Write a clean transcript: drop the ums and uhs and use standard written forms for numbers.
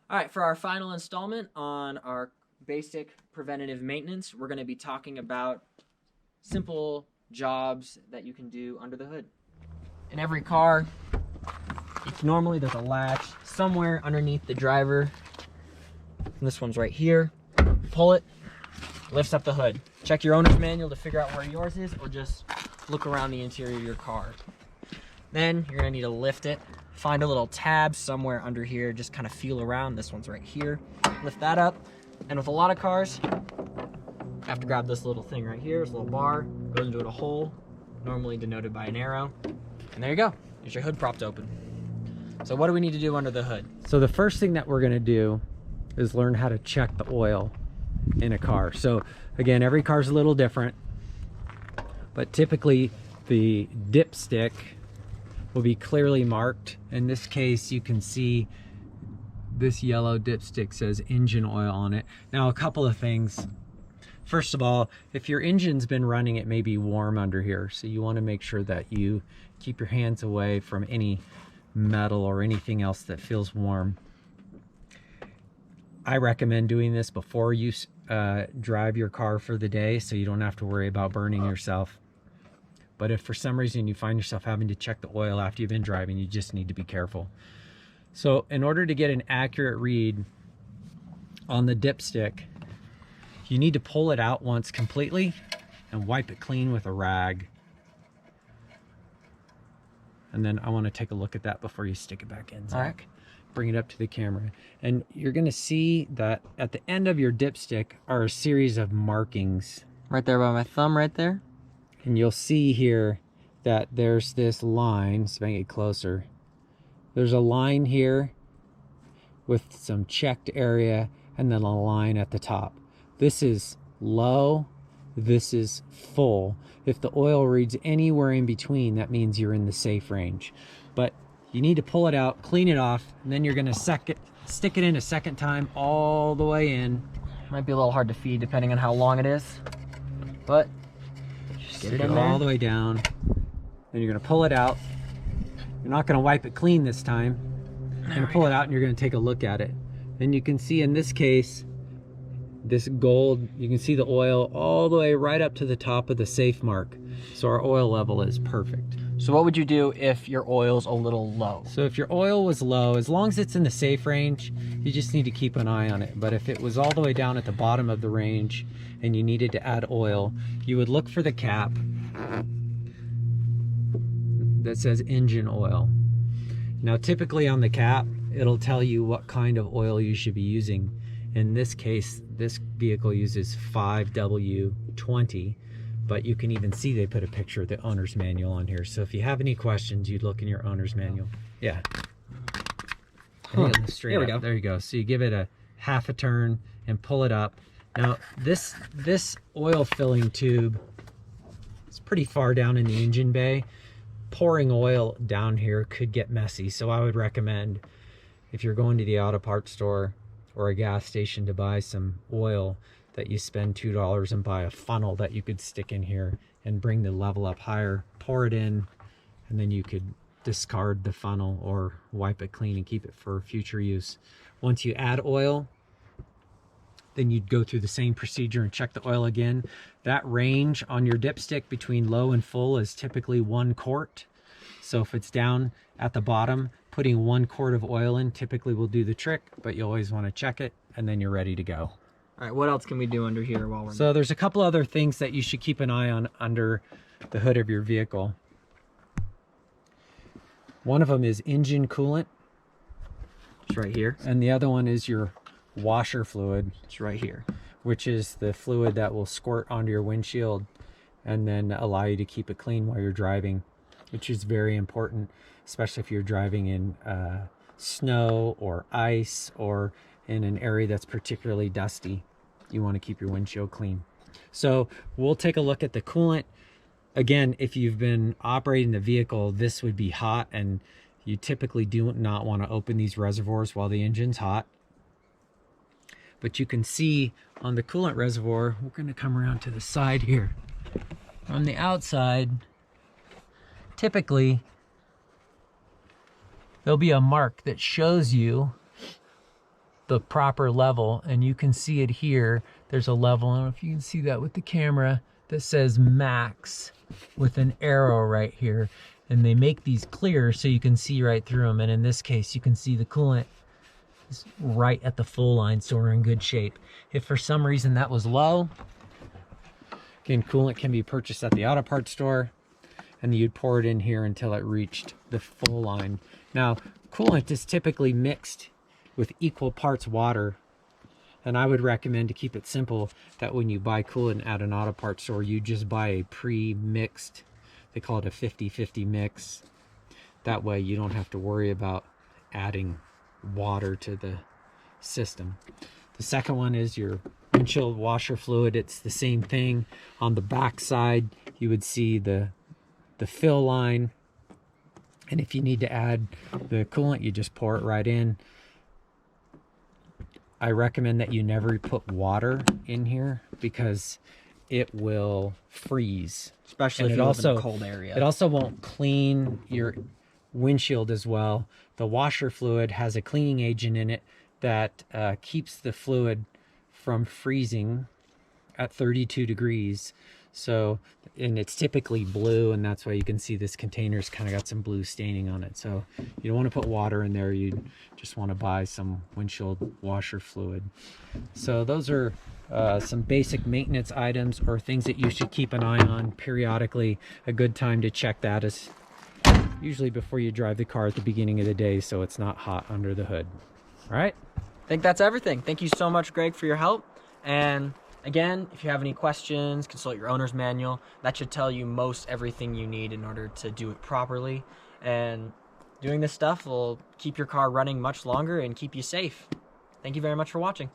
All right, for our final installment on our basic preventative maintenance, we're going to be talking about simple jobs that you can do under the hood. In every car, normally there's a latch somewhere underneath the driver. And this one's right here. Pull it, lifts up the hood. Check your owner's manual to figure out where yours is, or just look around the interior of your car. Then you're gonna need to lift it. Find a little tab somewhere under here, just kind of feel around. This one's right here. Lift that up. And with a lot of cars, you have to grab this little thing right here, this little bar, goes into a hole, normally denoted by an arrow. And there you go, there's your hood propped open. So what do we need to do under the hood? So the first thing that we're gonna do is learn how to check the oil in a car. So again, every car's a little different, but typically the dipstick will be clearly marked. In this case, you can see this yellow dipstick says engine oil on it. Now, a couple of things. First of all, if your engine's been running, it may be warm under here. So you want to make sure that you keep your hands away from any metal or anything else that feels warm. I recommend doing this before you drive your car for the day, so you don't have to worry about burning yourself. But if for some reason you find yourself having to check the oil after you've been driving, you just need to be careful. So in order to get an accurate read on the dipstick, you need to pull it out once completely and wipe it clean with a rag. And then I want to take a look at that before you stick it back in, Zach. All right. Bring it up to the camera. And you're going to see that at the end of your dipstick are a series of markings. Right there by my thumb, right there. And you'll see here that there's this line, so if I can get closer. There's a line here with some checked area and then a line at the top. This is low, this is full. If the oil reads anywhere in between, that means you're in the safe range. But you need to pull it out, clean it off, and then you're gonna stick it in a second time all the way in. Might be a little hard to feed depending on how long it is, but just get it in there. All the way down. Then you're gonna pull it out. You're not gonna wipe it clean this time. You're gonna pull it out and you're gonna take a look at it. And you can see in this case, this gold, you can see the oil all the way right up to the top of the safe mark. So our oil level is perfect. So what would you do if your oil's a little low? So if your oil was low, as long as it's in the safe range, you just need to keep an eye on it. But if it was all the way down at the bottom of the range and you needed to add oil, you would look for the cap that says engine oil. Now typically on the cap, it'll tell you what kind of oil you should be using. In this case, this vehicle uses 5W20, but you can even see they put a picture of the owner's manual on here. So if you have any questions, you'd look in your owner's manual. Yeah. There we go. There you go. So you give it a half a turn and pull it up. Now this oil filling tube is pretty far down in the engine bay. Pouring oil down here could get messy. So I would recommend, if you're going to the auto parts store or a gas station to buy some oil, that you spend $2 and buy a funnel that you could stick in here and bring the level up higher, pour it in, and then you could discard the funnel or wipe it clean and keep it for future use. Once you add oil, then you'd go through the same procedure and check the oil again. That range on your dipstick between low and full is typically 1 quart. So if it's down at the bottom, putting 1 quart of oil in typically will do the trick, but you always want to check it and then you're ready to go. All right, what else can we do under here while we're... So there's a couple other things that you should keep an eye on under the hood of your vehicle. One of them is engine coolant. It's right here. And the other one is your washer fluid. It's right here. Which is the fluid that will squirt onto your windshield and then allow you to keep it clean while you're driving, which is very important, especially if you're driving in snow or ice or in an area that's particularly dusty. You want to keep your windshield clean. So we'll take a look at the coolant. Again, if you've been operating the vehicle, this would be hot, and you typically do not want to open these reservoirs while the engine's hot. But you can see on the coolant reservoir, we're going to come around to the side here. On the outside, typically there'll be a mark that shows you the proper level, and you can see it here. There's a level, I don't know if you can see that with the camera, that says max with an arrow right here. And they make these clear so you can see right through them. And in this case, you can see the coolant is right at the full line, so we're in good shape. If for some reason that was low, again, coolant can be purchased at the auto parts store, and you'd pour it in here until it reached the full line. Now, coolant is typically mixed with equal parts water, and I would recommend, to keep it simple, that when you buy coolant at an auto parts store, you just buy a pre-mixed, they call it a 50-50 mix. That way you don't have to worry about adding water to the system. The second one is your windshield washer fluid. It's the same thing. On the back side, you would see the fill line, and if you need to add the coolant, you just pour it right in. I recommend that you never put water in here because it will freeze, especially if you live in a cold area. It also won't clean your windshield as well. The washer fluid has a cleaning agent in it that keeps the fluid from freezing at 32 degrees. So, and it's typically blue, and that's why you can see this container's kind of got some blue staining on it. So you don't want to put water in there. You just want to buy some windshield washer fluid. So those are some basic maintenance items, or things that you should keep an eye on periodically. A good time to check that is usually before you drive the car at the beginning of the day, so it's not hot under the hood. All right? I think that's everything. Thank you so much, Greg, for your help. And again, if you have any questions, consult your owner's manual. That should tell you most everything you need in order to do it properly. And doing this stuff will keep your car running much longer and keep you safe. Thank you very much for watching.